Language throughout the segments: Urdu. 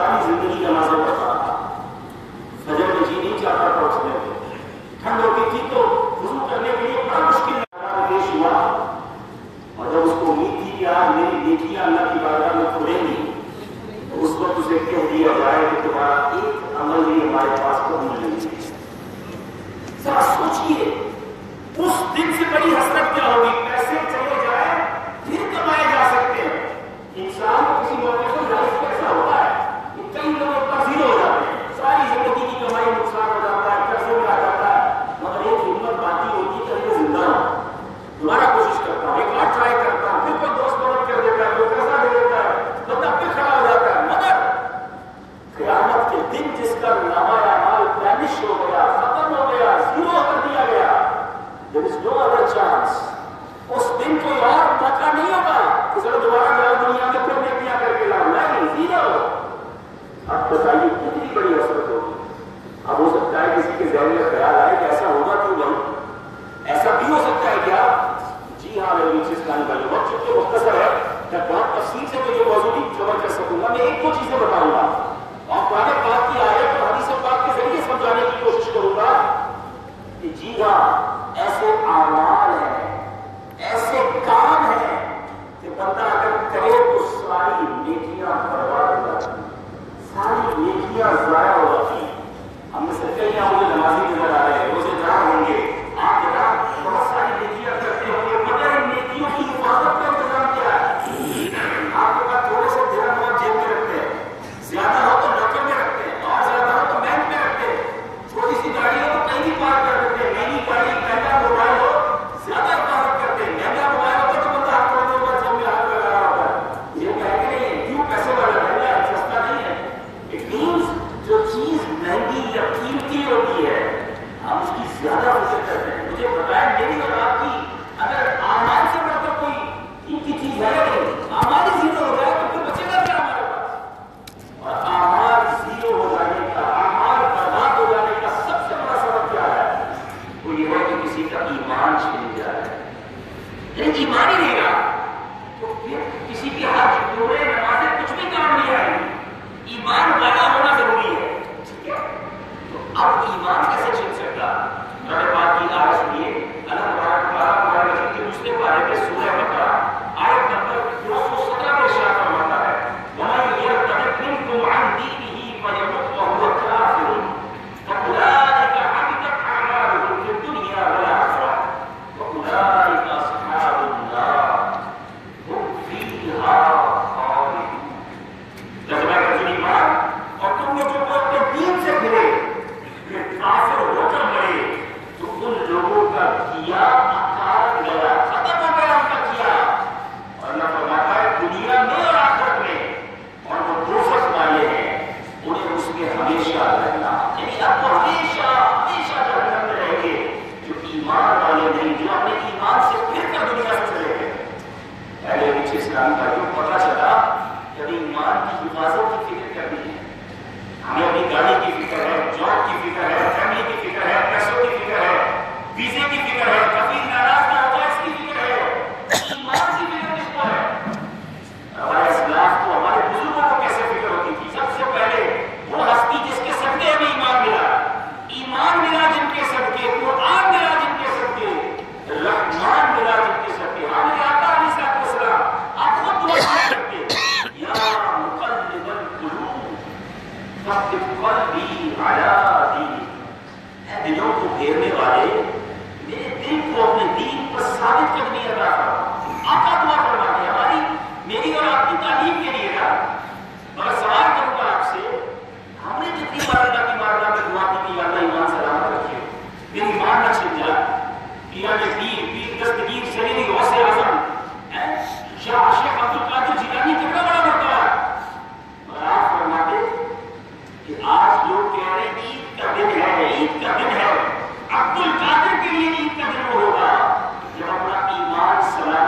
ساری زندگی نمازیں پڑھتا رہا، فجر میں جی نہیں چاہتا تھا اٹھنے میں، ٹھنڈ ہوتی تھی تو وضو کرنے کے لیے بڑا مشکل پیش ہوا، اور جب اس کو امید تھی کہ آج میری نیکیاں اللہ کی بارگاہ میں کھلیں گی، تو اس وقت اسے کہہ دیا جائے کہ تمہارا ایک عمل بھی ہمارے پاس قبول نہیں ہے۔ ذرا سوچیے اس دن سے بڑی حسرت کیا ہوگی، پیسے چلے جائیں پھر کمائے جا سکتے ہیں۔ انسان کو کسی موقع پر لائف ایسا ہوتا ہے کہ کئی لوگوں کا زیرو ہو جاتے ہیں، ساری زندگی کی کمائی نقصان ہو جاتا ہے، قرضوں میں آ جاتا ہے، مگر ایک ہمت باقی ہوتی ہے کہ میں زندہ ہوں، دوبارہ کوشش کرتا ہوں، ایک اور ٹرائی کرتا ہوں، پھر کوئی دوست مدد کر دیتا ہے، کوئی پیسہ دے دیتا ہے، بندہ پھر کھڑا ہو جاتا ہے۔ مگر قیامت کے دن جس کا نامہ اعمال وینش ہو گیا، ختم ہو گیا، زیرو کر دیا گیا، there is no other chance، اس دن کوئی اور موقع نہیں ہوگا کہ چلو دوبارہ جاؤ دنیا میں پھر نیکیاں کر کے لاؤ، نہیں، زیرو۔ اب بتائیے کتنی بڑی حسرت ہوگی۔ اب ہو سکتا ہے کسی کے ذہن میں خیال آئے کہ ایسا ہوگا کیوں نہیں، ایسا بھی ہو سکتا ہے کیا؟ جی ہاں میرے نیچے اسلام کا وقت چونکہ مختصر ہے، میں بہت تفصیل سے تو یہ موضوع بھی کور کر سکوں گا، میں ایک دو چیزیں بتاؤں گا اور قرآن پاک کی آیت اور حدیث پاک کے ذریعے سمجھانے کی کوشش کروں گا کہ جی ہاں ایسے اعمال ہیں، ایسے کام ہیں کہ بندہ اگر کرے تو ساری نیکیاں برباد ہو جاتی ہیں، ساری نیکیاں ضائع ہو جاتی ہیں۔ ہم میں سے کئی یہاں مجھے نمازی نظر آ رہے ہیں، روزے دار ہوں گے، آپ جناب بہت ساری نیکیاں کرتے ہوں گے، مگر ان نیکیوں کی حفاظت کا انتظام کیا ہے؟ آپ کے پاس تھوڑے سے درہم ہو جیب میں رکھتے ہیں، زیادہ ہو تو لاکر میں رکھتے ہیں، اور زیادہ ہو تو بینک میں رکھتے ہیں، چھوٹی سی گاڑی ہو تو کہیں بھی پارک کر دیتے ہیں، نئی گاڑی مہنگا موبائل ہو زیادہ حفاظت کرتے ہیں، مہنگا موبائل ہوتا تو بندہ ہاتھ کھولنے کے بعد جیب میں ہاتھ لگا رہا ہوتا ہے، یہ ہے کہ نہیں؟ کیوں پیسے والا مہنگا ہے، سستا نہیں ہے۔ اٹ مینس جو چیز مہنگی یا قیمتی ہوتی ہے ہم اس کی زیادہ فکر کرتے ہیں۔ مجھے بتائیں میری اور آپ کی اگر اعمال سے بڑھ کر کوئی قیمتی چیز ہے نہیں، اعمال ہی زیرو ہو جائے تو پھر بچے گا کیا ہمارے پاس؟ اور اعمال زیرو ہو جانے کا، اعمال برباد ہو جانے کا سب سے بڑا سبب کیا ہے؟ وہ یہ ہے کہ کسی کا ایمان چھن جائے، یعنی ایمان ہی نہیں رہا تو پھر کسی کی حج جوڑے نمازیں کچھ بھی کام نہیں آئے گی۔ ایمان والا ہونا ضروری ہے، ٹھیک ہے؟ تو اب ایمان کیسے چھن سکتا؟ قرآن پاک کی آیت سنیے، اللہ تبارک و تعالیٰ قرآن مجید کے دوسرے پارے میں سورہ بقرہ آیت نمبر 217 میں ارشاد فرماتا ہے وَمَن يَرْتَدِدْ مِنكُمْ عَنْ دِينِهِ فَيَمُتْ وَهُوَ كَافِرٌ فَأُولَٰئِكَ حَبِطَتْ أَعْمَالُهُمْ فِي الدُّنْيَا وَالْآخِرَةِ وَأُولَٰئِكَ أَصْحَابُ النَّارِ هُمْ فِيهَا خَالِدُونَ۔ جذبہ ایمان، اور تم نے جو اپنے دین سے پھرے، کافر ہو کر مرے، تو ان لوگوں کا کیا اکار گیا، ختم ہو گیا ان کا کیا، اور اللہ فرماتا ہے دنیا میں اور آخرت میں، اور وہ دوزخ والے ہیں انہیں اس میں ہمیشہ رہنا، یعنی اب وہ ہمیشہ ہمیشہ جہنم میں رہیں گے جو ایمان والے نہیں، جو اپنے ایمان سے پھر کر دنیا سے چلے گئے۔ پہلے نیچے اسلام کا جو پتہ چلا کہ ایمان کی حفاظت کی فکر کرنی ہے، ہمیں اپنی گاڑی کی فکر ہے، جاب کی فکر ہے، فیملی کی فکر ہے، پیسوں کی فکر ہے، ویزے کی فکر ہے، کبھی ناراض نہ ہو جائے اس کی فکر ہے، ایمان کی فکر کس کو ہے؟ ہمارے اسلاف کو، ہمارے بزرگوں کو کیسے فکر ہوتی تھی؟ سب سے پہلے وہ ہستی جس کے صدقے ہمیں ایمان ملا، ایمان ملا جن کے صدقے، قرآن ملا جن کے صدقے، رحمان ملا جن کے صدقے۔ ہمارے آقا علیہ السلام آپ خود دعا کرتے یا مقلب القلوب ثبت قلبی علی دینک، اے دلوں کو پھیرنے والے میرے دل کو اپنے دین پر ثابت قدمی عطا فرما۔ آقا دعا فرماتے ہیں ہماری، میری اور آپ کی تعلیم کے لیے نا۔ اور سوال کروں گا آپ سے، ہم نے جتنی بار اللہ کی بارگاہ میں دعا کی کہ اللہ ایمان سلامت رکھے، میری ایمان نہ چھن جائے، پیران پیر، پیر دستگیر شریری غوث اعظم شاہ شیخ عبد القادر جیلانی کتنا بڑا مرتبہ ہے، اور آپ فرماتے کہ آج لوگ کہہ رہے ہیں عید کا دن ہے، عید کا دن ہے، عبد القادر کے لیے عید کا دن وہ ہوگا جب اپنا ایمان سلامت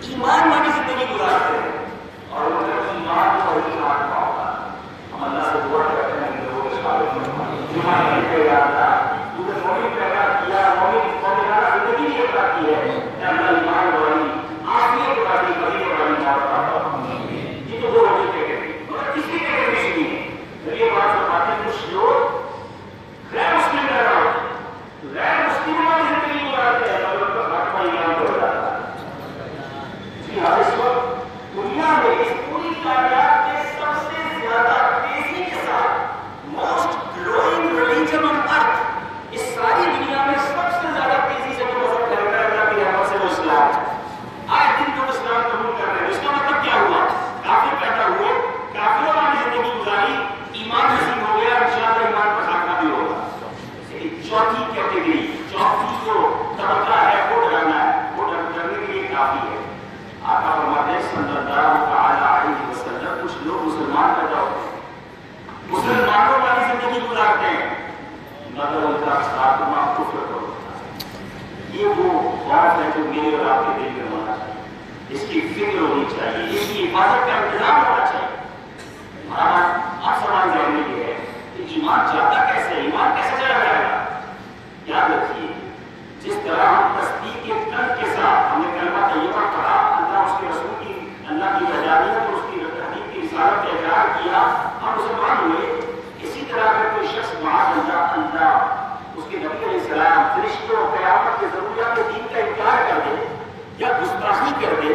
ایمان والی زندگی گزارتے ہیں اور ان کا ایمان کو وہی ایمان کا ہوگا. ہم اللہ سے دعا کرتے ہیں کہ لوگوں کے ساتھ ایمان نہیں پیدا تھا کیونکہ مومن پیدا کیا مومنانہ زندگی یہ بتاتی ہے کہ اللہ ایمان والی عافیت والی بڑی والی یہ تو وہ ہوگی کہتے ہیں مگر کسی کے لیے نہیں ہے. یہ بات فرماتے ہیں کچھ لوگ غیر مسلم رہ رہا ہوں غیر مسلم والی زندگی گزارتے ہیں اور ان کا خاتمہ ایمان کو ہو جاتا ہے. جی ہاں اس وقت دنیا میں اس پوری کائنات میں سب سے زیادہ تیزی کے ساتھ موسٹ گروئنگ ریلیجن آن ارتھ اس ساری دنیا میں سب سے زیادہ تیزی سے جو مذہب پھیلتا ہے اللہ کی رحمت سے وہ اسلام ہے. آئے دن لوگ اسلام قبول کر رہے ہیں. اس کا مطلب کیا ہوا؟ کافر پیدا ہوئے کافروں والی زندگی گزاری ایمان نصیب ہو گیا انشاءاللہ ایمان کا خاتمہ بھی ہوگا. چوتھی کیٹیگری چوتھی جو طبقہ ہے وہ ڈرنا ہے وہ ڈرنے کے لیے کافی ہے. آقا فرماتے ہیں صلی اللہ تعالی علیہ وسلم کچھ لوگ مسلمان پیدا ہوتے ہیں مسلمانوں والی زندگی گزارتے ہیں مگر ان کا خاتمہ کفر پر ہوتا ہے. یہ وہ خوف ہے جو میرے اور آپ کے دل میں ہونا چاہیے. اس کی فکر ہونی چاہیے اس کی حفاظت کا انتظام ہونا چاہیے. آپ سوال ذہن میں یہ ہے کہ ایمان جاتا کیسے ایمان کیسے چلا جائے گا؟ یاد رکھیے جس طرح ہم تصدیق کے قلب کے ساتھ ہم نے کلمہ طیبہ پڑھا اللہ اس کے رسول کی اللہ کی وحدانیت اور اس کی حدیث کی رسالت کا اقرار کیا ہم مسلمان ہوئے. اسی طرح اگر کوئی شخص معاذ اللہ اس کے نبی علیہ السلام فرشتوں اور قیامت کے ضروریات دین کا انکار کر دے یا گستاخی کر دے.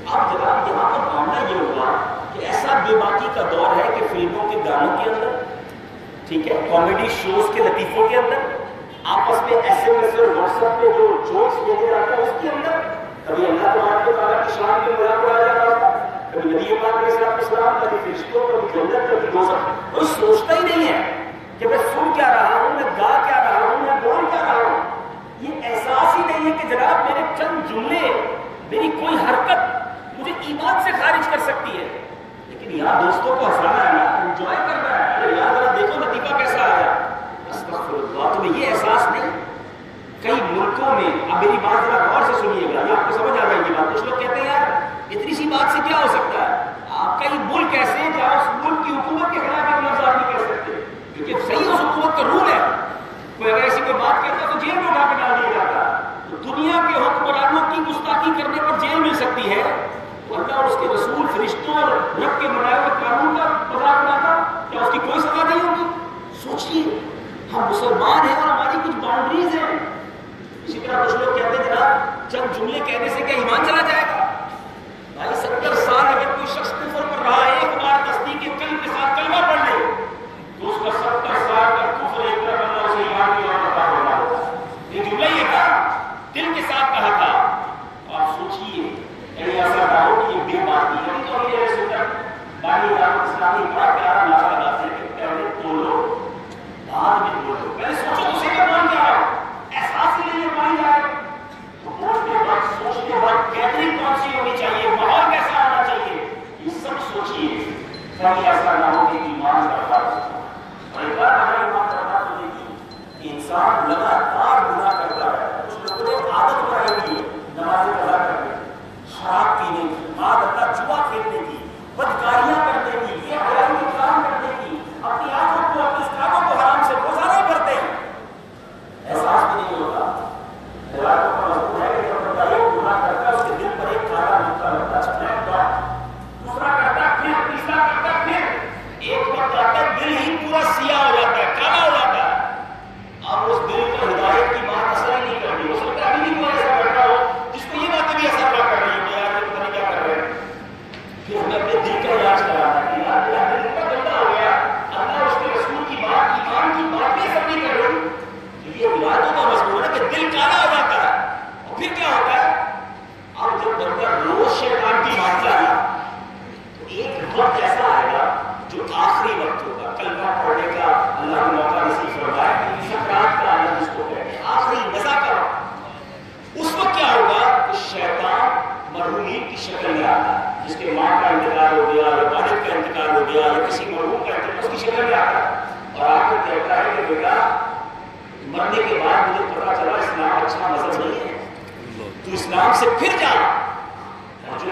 اب جناب یہاں پر معاملہ یہ ہوا کہ ایسا بے باکی کا دور ہے کہ فلموں کے گانوں کے اندر ٹھیک ہے کامیڈی شوز کے لطیفوں کے اندر آپس میں ایس ایم ایس اور واٹس ایپ پہ جو جوکس بھیجے جاتے ہیں اس کے اندر کبھی اللہ تبارک و تعالیٰ کی شان کے مذاق اڑایا جا رہا ہوتا ہے کبھی نبی پاک علیہ السلام کبھی فرشتوں کبھی جنت کبھی دوزخ. کوئی سوچتا ہی نہیں ہے کہ میں سن کیا رہا ہوں میں گا کیا رہا ہوں میں بول کیا رہا ہوں. یہ احساس ہی نہیں ہے کہ جناب میرے چند جملے میری کوئی حرکت مجھے ایمان سے خارج کر سکتی ہے. لیکن یہاں دوستوں کو ہنسانا ہے نا انجوائے کرنا ہے. ارے یار ذرا دیکھو لطیفہ کیسا آیا. استغفر اللہ. تمہیں یہ احساس نہیں کئی ملکوں میں اب میری بات ذرا غور سے سنیے گا یہ آپ کو سمجھ آ جائے گی بات. کچھ لوگ کہتے ہیں یار اتنی سی بات سے کیا ہو سکتا ہے. آپ کئی ملک ایسے ہیں جہاں اس ملک کی حکومت کے خلاف ایک لفظ آپ نہیں کہہ سکتے کیونکہ صحیح اس حکومت کا رول ہے. کوئی اگر ایسی کوئی بات کہتا ہے تو جیل میں اٹھا کے ڈال دیا جاتا ہے. تو دنیا کے حکمرانوں کی گستاخی کرنے پر جیل مل سکتی ہے. اللہ اور اس کے رسول فرشتوں اور رب کے بنائے ہوئے قانون کا مذاق اڑاتا کیا اس کی کوئی سزا نہیں ہوگی؟ سوچیے ہم مسلمان ہیں اور ہماری کچھ باؤنڈریز ہیں. اسی طرح کچھ لوگ کہتے ہیں جناب چند جملے کہنے سے کیا ایمان چلا جائے گا؟ بھائی 70 سال اگر کوئی شخص کفر پر رہا ہے ایک بار تصدیق کے قلب کے ساتھ کلمہ پڑھ لے تو اس کا 70 سال کا کفر ایک طرف اللہ اسے ایمان کی اور عطا فرما ہوگا. یہ جملہ یہ تھا دل کے ساتھ کہا تھا. آپ سوچیے یعنی ایسا نہ ہو کہ یہ بے باکی ہے. تو ہم یہ سنت بانی دعوت اسلامی بڑا پیارا نعرہ لگاتے ہیں کہ پہلے بولو بعد میں بولو. پہلے سوچو دوسرے کا مان کیا ہے احساس ہی نہیں مانی جائے. تو بولتے وقت سوچتے وقت گیدرنگ کون سی ہونی چاہیے ماحول کیسا آنا چاہیے یہ سب سوچیے. کہیں ایسا نہ ہو کہ ایمان برباد ہو. اور ایک بار ہمارا ایمان برباد ہونے کی انسان لگاتار گناہ کرتا ہے. کچھ لوگوں نے عادت بنائی ہوئی ہے نماز قضا کرنے کی شراب پینے کی مادہ جوا کھیلنے کی بدکاریاں کرنے کی یہ حرامی کے کام کرنے کی اپنی آنکھوں کو اپنی استعمال کو حرام سے روزہ نہیں کرتے ہیں. احساس بھی نہیں ہوتا. روایتوں کا مضمون ہے کہ جب بندہ ایک گناہ کرتا ہے اس کے دل پر ایک کالا نقطہ لگتا ہے دوسرا کرتا پھر تیسرا کرتا پھر ایک وقت آتا ہے دل ہی پورا سیاہ ہو جاتا ہے کالا ہو جاتا ہے. اب اس دل پر ہدایت کی بات اثر ہی نہیں کرتی. ہو سکتا ہے ابھی بھی کوئی ایسا کرتا ہو جس کو یہ باتیں بھی اثر نہ کر رہی ہوں یار یہ پتہ نہیں کیا کر رہے ہیں. پھر ہمیں اپنے دل کا علاج کرانا ہے. یار میرا دل اتنا گندا ہو گیا اللہ اس کے رسول کی بات ایمان کی بات بھی اثر نہیں کر رہی. یہ روایتوں کا مضمون ہے کہ دل کالا ہو جاتا ہے. اور پھر کیا ہوتا ہے اب جب بندہ روز شیطان کی بات لانا تو ایک وقت ایسا آئے گا جو آخری وقت ہوگا کلمہ پڑھنے کا اللہ نے موقع نصیب فرمایا کہ سکرات کا عالم جس کو کہتے ہیں آخری مزہ کا وقت. اس وقت کیا ہوگا کہ شیطان مرحومین کی شکل میں آتا ہے جس کے ماں کا انتقال ہو گیا یا والد کا انتقال ہو گیا یا کسی مرحوم کا انتقال اس کی شکل میں آتا ہے اور آپ کو کہتا ہے کہ بیٹا مرنے کے بعد مجھے پتا چلا اسلام اچھا مذہب نہیں ہے تو اسلام سے پھر جا. جو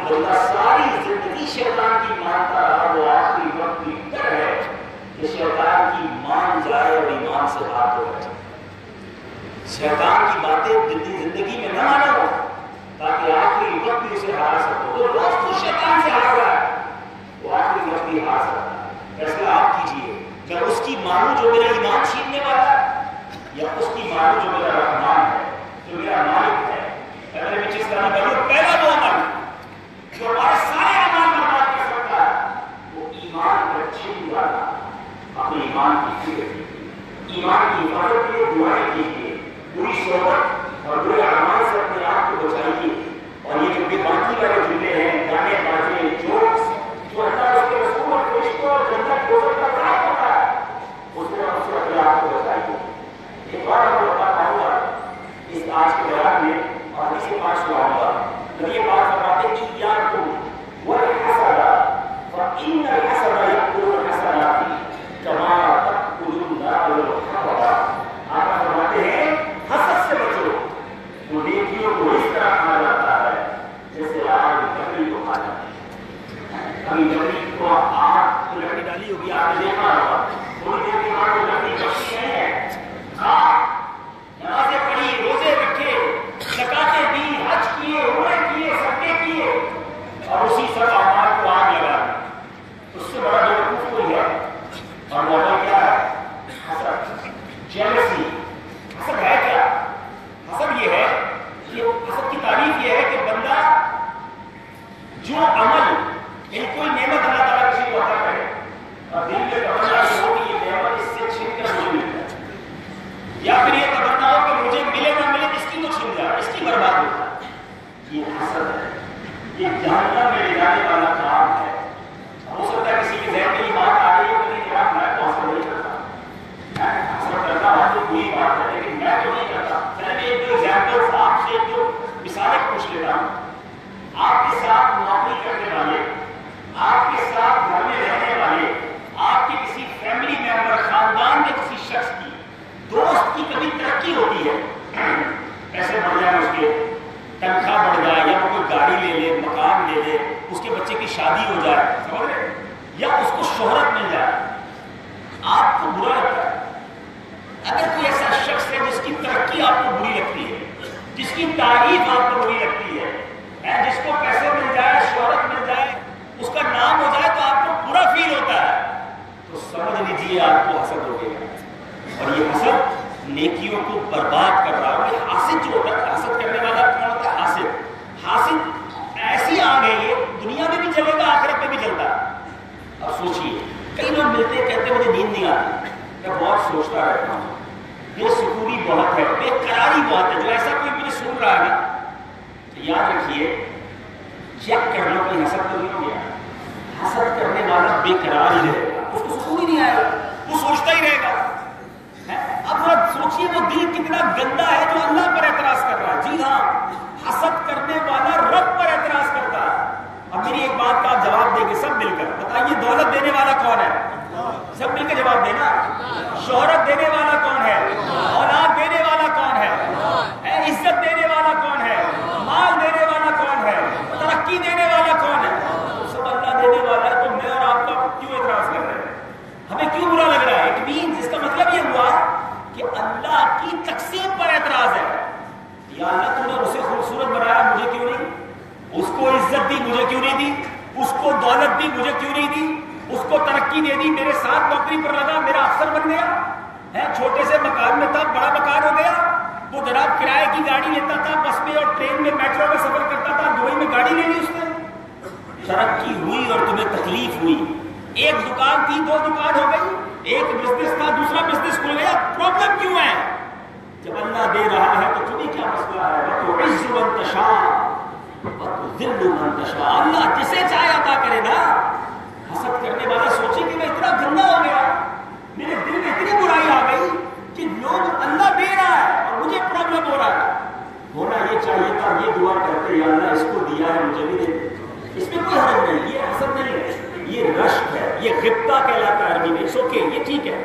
کھا جاتے ہیں. کبھی لکڑی کو آگ لکڑی ڈالی ہوگی, آپ نے دیکھا ہوگا, تھوڑی دیر کے بعد وہ لکڑی بچتی نہیں ہے. نمازیں پڑھی, روزے رکھے, زکاتیں دی, حج کیے, عمرے کیے, صدقے کیے, اور اسی سب اعمال کو آگ لگا دی. اس سے بڑا بیوقوف کوئی ہے؟ اور وہ کیا ہے؟ حسد, جیلسی. حسد ہے کیا؟ حسد یہ ہے کہ حسد کی تعریف یہ ہے کہ بندہ جو عمل, یعنی کوئی نعمت اللہ تعالیٰ کسی کو عطا کرے اور دل میں تمنا ہو کہ یہ نعمت اس سے چھین کر مجھے مل جائے, یا پھر یہ تمنا ہو کہ مجھے ملے نہ ملے اس کی تو چھن جائے, اس کی برباد ہو جائے. یہ حسد ہے, یہ جہنم میں لے جانے والا کام ہے. ہو سکتا ہے کسی کے ذہن میں یہ بات آ رہی ہے کہ نہیں یار میں تو حسد نہیں کرتا, میں حسد کرتا ہوں تو بری بات ہے, لیکن میں تو نہیں کرتا. چلیے ایک دو ایگزامپلس آپ سے جو مثالیں پوچھ لیتا ہوں. آپ کے ساتھ نوکری کرنے والے, آپ کے ساتھ گھر میں رہنے والے, آپ کے کسی فیملی ممبر, خاندان کے کسی شخص کی, دوست کی کبھی ترقی ہوتی ہے, پیسے بڑھ جائیں اس کے, تنخواہ بڑھ جائے, یا وہ کوئی گاڑی لے لے, مکان لے لے, اس کے بچے کی شادی ہو جائے, سمجھ رہے, یا اس کو شہرت مل جائے, آپ کو برا لگتا ہے. اگر کوئی ایسا شخص ہے جس کی ترقی آپ کو بری لگتی ہے, جس کی تعریف آپ کو بری لگتی ہے, جس کو پیسے مل جائے, شہرت مل جائے, اس کا نام ہو جائے تو آپ کو برا فیل ہوتا ہے, تو سمجھ لیجیے آپ کو حسد ہو گیا. اور یہ حسد نیکیوں کو برباد کر رہا ہے. یہ حاسد جو ہوتا ہے, حسد کرنے والا کون ہوتا ہے؟ حاسد. حاسد ایسی آگ ہے, یہ دنیا میں بھی چلے گا, آخرت میں بھی چلتا ہے. اب سوچیے, کئی لوگ ملتے کہتے مجھے نیند نہیں آتی, میں بہت سوچتا رہتا ہوں, بے سکونی بہت ہے, بے قراری بہت ہے. جو ایسا کوئی مجھے سن رہا ہے نا, تو یاد رکھیے, چیک کر لو کہ حسد تو نہیں ہو گیا. حسد کرنے والا بے قرار ہی رہے گا, اس کو سکون ہی نہیں آئے گا, وہ سوچتا ہی رہے گا. اب سوچیے وہ دل کتنا گندا ہے جو اللہ پر اعتراض کر رہا ہے. جی ہاں, حسد کرنے والا رب پر اعتراض کرتا ہے. اب میری ایک بات کا آپ جواب دیں گے سب مل کر, بتائیے دولت دینے والا کون ہے؟ سب مل کے جواب دینا. شہرت دینے والا کون ہے؟ اولاد دینے والا کون ہے؟ عزت دینے والا کون ہے؟ مال دینے والا کون ہے؟ ترقی دینے والا کون ہے؟ سب اللہ دینے والا ہے. تو میں اور آپ کا کیوں اعتراض کر رہے ہیں؟ ہمیں کیوں برا لگ رہا ہے؟ اٹ مینز, اس کا مطلب یہ ہوا کہ اللہ کی تقسیم پر اعتراض ہے. یا اللہ تو نے اسے خوبصورت بنایا, مجھے کیوں نہیں؟ اس کو عزت دی, مجھے کیوں نہیں دی؟ اس کو دولت دی, مجھے کیوں نہیں دی؟ اس کو ترقی دے دی, میرے ساتھ نوکری پر لگا, میرا افسر بن گیا ہے, چھوٹے سے مکان میں تھا, بڑا مکان ہو گیا. وہ جناب کرائے کی گاڑی لیتا تھا, بس میں اور ٹرین میں, میٹرو میں سفر کرتا تھا, دبئی میں گاڑی لے لی اس نے. ترقی ہوئی اور تمہیں تکلیف ہوئی. ایک دکان تھی, دو دکان ہو گئی, ایک بزنس تھا, دوسرا بزنس کھل گیا. پرابلم کیوں ہے؟ جب اللہ دے رہا ہے تو تمہیں کیا مسئلہ ہے؟ وَتُعِزُّ مَن تَشَاءُ وَتُذِلُّ مَن تَشَاءُ. اللہ جسے چاہے عطا کرے گا. حسد کرنے والا سوچے کہ میں اتنا گندا ہو گیا, میرے دل میں اتنی برائی آ گئی کہ لوگ اللہ دے رہا ہے اور مجھے پرابلم ہو رہا ہے. ہونا یہ چاہیے تھا, یہ دعا کرتے یا اللہ اس کو دیا ہے مجھے بھی دے. اس میں کوئی حرج نہیں, یہ حسد نہیں ہے, یہ رشک ہے, یہ غبطہ کہلاتا ہے عربی میں. اس اوکے, یہ ٹھیک ہے,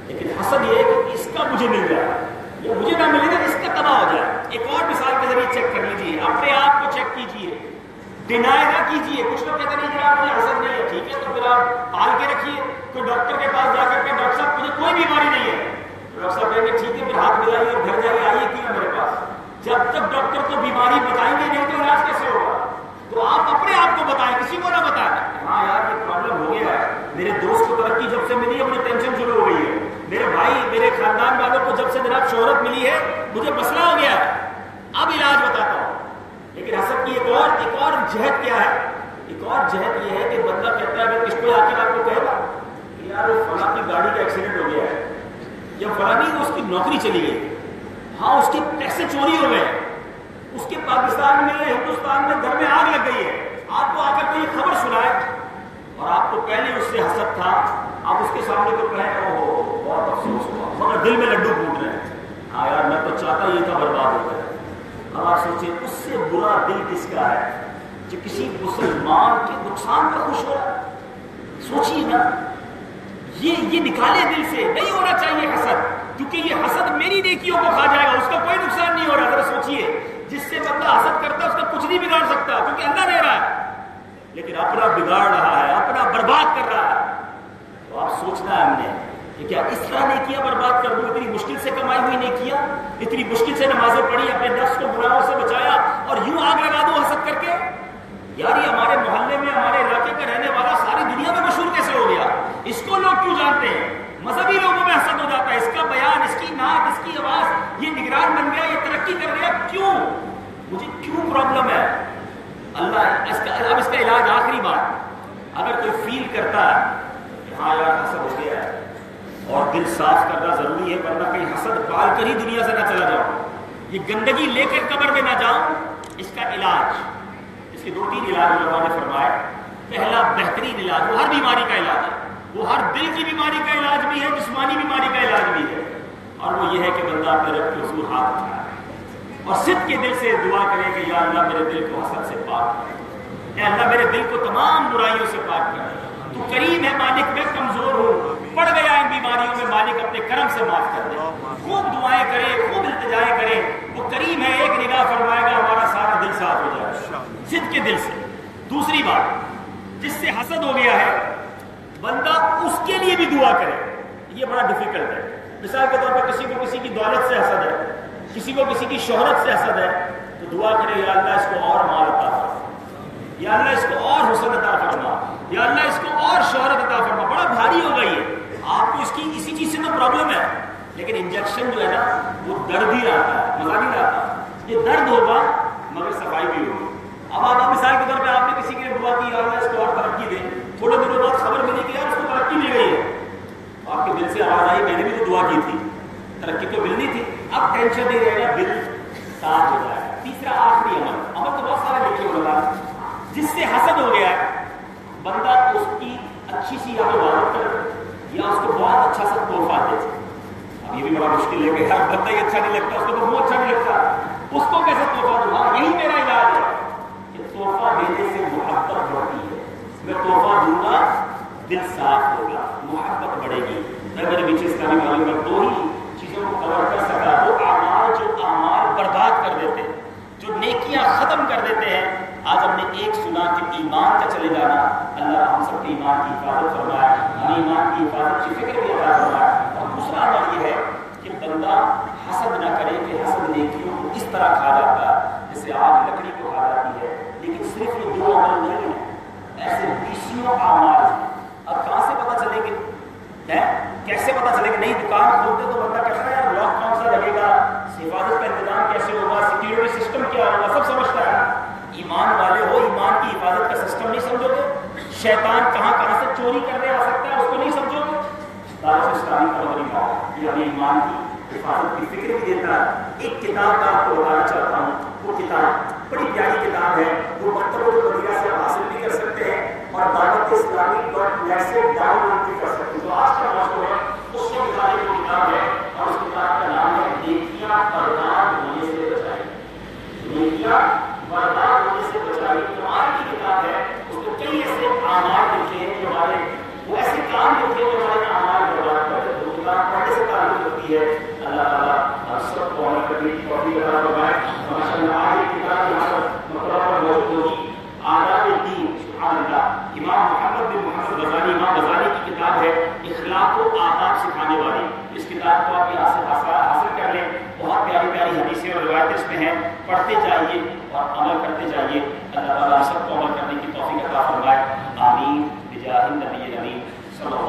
لیکن حسد یہ ہے کہ اس کا مجھے مل جائے یا مجھے نہ ملے گا, اس کا تباہ ہو جائے. ایک اور مثال کے ذریعے چیک کر لیجیے, اپنے آپ کو چیک کیجیے, ڈینائی نہ کیجیے. کچھ لوگ کہتے نہیں جناب مجھے حسد نہیں ہے, ٹھیک ہے تو پھر آپ پال کے رکھیے. کوئی ڈاکٹر کے پاس جا کر کے ڈاکٹر صاحب مجھے کوئی بیماری نہیں ہے, ڈاکٹر صاحب کہیں گے ٹھیک ہے پھر ہاتھ ملائیے اور گھر جائیے, آئیے کیوں میرے پاس. جب تک ڈاکٹر کو بیماری بتائیں گے نہیں تو علاج کیسے ہوگا؟ تو آپ اپنے آپ کو بتائیں, کسی کو نہ بتائیں. ہاں یار یہ پرابلم ہو گیا ہے, میرے دوست کو ترقی جب سے ملی ہے مجھے ٹینشن شروع ہو گئی ہے, میرے بھائی میرے خاندان والوں کو جب سے جناب شہرت ملی ہے مجھے مسئلہ ہو گیا ہے, اب علاج بتاتا ہوں. لیکن حسد کی ایک اور جہت کیا ہے؟ ایک اور جہت یہ ہے کہ بندہ کہتا ہے اگر کس کو آ کے آپ کو کہے گا کہ یار فلاں کی گاڑی کا ایکسیڈنٹ ہو گیا ہے, یا فلانی اس کی نوکری چلی گئی, ہاں اس کے پیسے چوری ہو گئے, اس کے پاکستان میں ہندوستان میں گھر میں آگ لگ گئی ہے, آپ کو آ کر کوئی خبر سنائے اور آپ کو پہلے اس سے حسد تھا, آپ اس کے سامنے تو کہیں اوہ بہت افسوس ہوا, مگر دل میں لڈو پھوٹ رہے ہیں, ہاں یار میں تو چاہتا یہ تھا برباد ہو گیا. اب آپ سوچیں اس سے برا دل کس کا ہے جو کسی مسلمان کے نقصان کا خوش ہو رہا ہے؟ سوچیے نا, یہ نکالے دل سے. نہیں ہونا چاہیے حسد, کیونکہ یہ حسد میری نیکیوں کو کھا جائے گا, اس کا کوئی نقصان نہیں ہو رہا. ذرا سوچیے, جس سے بندہ حسد کرتا ہے اس کا کچھ نہیں بگاڑ سکتا کیونکہ اللہ دے رہا ہے. لیکن اپنا بگاڑ رہا ہے، اپنا برباد کر رہا ہے. تو آپ سوچنا ہے ہم نے کہ کیا اس طرح نہیں کیا برباد کر دوں؟ اتنی مشکل سے کمائی ہوئی نہیں کیا، اتنی مشکل سے نمازیں پڑھی، اپنے نفس کو گناہوں سے بچایا اور یوں آگ لگا دوں حسد کر کے؟ یار یہ ہمارے محلے میں، ہمارے علاقے کا رہنے والا ساری دنیا میں مشہور کیسے ہو گیا؟ اس کو لوگ کیوں جانتے ہیں؟ مذہبی لوگوں میں حسد ہو جاتا ہے، اس کا بیان، اس کی نعت، اس کی آواز، یہ نگران بن گیا، یہ ترقی کر گیا، کیوں؟ مجھے کیوں پرابلم ہے؟ اللہ اب اس کا علاج آخری بات، اگر کوئی فیل کرتا ہے کہ ہاں یار حسد ہو گیا ہے اور دل صاف کرنا ضروری ہے ورنہ کہیں حسد پال کر ہی دنیا سے نہ چلا جاؤں، یہ گندگی لے کر قبر میں نہ جاؤں، اس کا علاج، اس کے 2-3 علاج علماء نے فرمائے. پہلا بہترین علاج، وہ ہر بیماری کا علاج ہے، وہ ہر دل کی بیماری کا علاج بھی ہے، جسمانی بیماری کا علاج بھی ہے، اور وہ یہ ہے کہ بندہ اپنے رب کے حضور ہاتھ اٹھائے اور صدق کے دل سے دعا کرے کہ یا اللہ میرے دل کو حسد سے پاک کر، اے اللہ میرے دل کو تمام برائیوں سے پاک کر، تو کریم ہے مالک، میں کمزور ہوں، پڑ گیا ان بیماریوں میں، مالک اپنے کرم سے معاف کر دے. خوب دعائیں کرے، خوب التجائیں کرے، وہ کریم ہے، ایک نگاہ فرمائے گا ہمارا سارا دل صاف ہو جائے گا صدق کے دل سے. دوسری بات، جس سے حسد ہو گیا ہے بندہ اس کے لیے بھی دعا کرے. یہ بڑا ڈیفیکلٹ ہے. مثال کے طور پر کسی کو کسی کی دولت سے حسد ہے، کسی کو کسی کی شہرت سے حسد ہے، تو دعا کرے یا اللہ اس کو اور مال عطا فرما، یا اللہ اس کو اور حسن عطا فرما، یا اللہ اس کو اور شہرت عطا فرما. بڑا بھاری ہو گئی ہے، آپ کو اس کی اسی چیز سے تو پرابلم ہے، لیکن انجیکشن جو ہے نا وہ درد ہی رہتا ہے، مزہ نہیں رہتا. یہ درد ہوگا مگر صفائی بھی ہوگی. اب آپ مثال کے طور پہ آپ نے کسی کے لیے دعا کی یا اللہ اس کو اور ترقی دے، تھوڑے دنوں بعد خبر ملی کہ یار اس کو ترقی مل گئی ہے، آپ کے دل سے آواز آئی میں نے بھی تو دعا کی تھی، ترقی تو ملنی تھی. اب ٹینشن نہیں رہے گا، دل صاف ہو جائے گا. تیسرا آخری عمل تو بہت سارے لکھے ہوگا، جس سے حسد ہو گیا ہے بندہ اس کی اچھی سی یا تو عبادت کرے یا اس کو بہت اچھا سا تحفہ دے. اب یہ بھی بڑا مشکل ہے کہ ہر بندہ ہی اچھا نہیں لگتا، اس کو تو وہ اچھا نہیں لگتا، اس کو کیسے تحفہ دوں؟ ہاں یہی میرا علاج ہے کہ تحفہ دینے سے محبت بڑھتی ہے. میں تحفہ دوں گا دل صاف ہوگا، محبت بڑھے گی. میں میرے پیچھے اسلامی بھائیوں میں 2 ہی چیزوں کو کور کر سکا، وہ اعمال جو اعمال برباد کر دیتے ہیں، جو نیکیاں ختم کر دیتے ہیں. آج ہم نے ایک سنا کہ ایمان کا چلے جانا، اللہ ہم سب کے ایمان کی حفاظت فرمائے، ہمیں ایمان کی حفاظت کی فکر بھی عطا فرمائے. اور دوسرا عمل یہ ہے کہ بندہ حسد نہ کرے کہ حسد نیکیوں کو اس طرح کھا جاتا ہے جیسے آگ لکڑی کو کھا جاتی ہے. لیکن صرف یہ 2 عمل نہیں ہیں، ایسے 20 اعمال ہیں. اب کہاں سے پتہ چلے گا؟ کیسے پتہ چلے کہ نئی دکان کھولتے تو بندہ کہتا ہے یار لاک کون سا لگے گا، حفاظت کا انتظام کیسے ہوگا، سیکیورٹی سسٹم کیا ہوگا، سب سمجھتا ہے. ایمان والے ہو، ایمان کی حفاظت کا سسٹم نہیں سمجھو گے، شیطان کہاں کہاں سے چوری کرنے آ سکتا ہے اس کو نہیں سمجھو گے. دعوت اسلامی کا طریقہ یہ ہمیں ایمان کی حفاظت کی فکر بھی دیتا ہے. ایک کتاب کا آپ کو بتانا چاہتا ہوں، وہ کتاب بڑی پیاری کتاب ہے، وہ مکتبۃ المدینہ سے حاصل بھی کر سکتے ہیں اور دعوت اسلامی .net سے ڈاؤن لوڈ بھی کر سکتے ہیں. جو آج کا موضوع ہے اس کے مطابق وہ کتاب ہے اور اس کتاب کا نام ہے نیکیاں برباد ہونے سے بچائی. نیکیاں برباد ہونے سے بچائی قرآن کی کتاب ہے. اس میں کئی ایسے اعمال لکھے ہیں جو ہمارے، وہ ایسے کام لکھے ہیں جو ہمارے اعمال برباد کرتے ہیں. وہ کتاب پڑھنے سے تعلق رکھتی ہے. اللہ تعالیٰ ہم سب کو عمل کرنے کی توفیق عطا فرمائے. ماشاءاللہ آج ایک کتاب یہاں پر مقررہ پر موجود ہوگی، آداب الدین. سبحان اللہ. امام محمد بن محمد غزالی، امام غزالی کی کتاب ہے اخلاق و آداب سکھانے والی. اس کتاب کو آپ یہاں سے حاصل کر لیں. بہت پیاری پیاری حدیثیں اور روایتیں اس میں ہیں، پڑھتے جائیے اور عمل کرتے جائیے. اللہ تعالیٰ سب کو عمل کرنے کی توفیق عطا فرمائے. آمین بجاہ النبی الامین صلی اللہ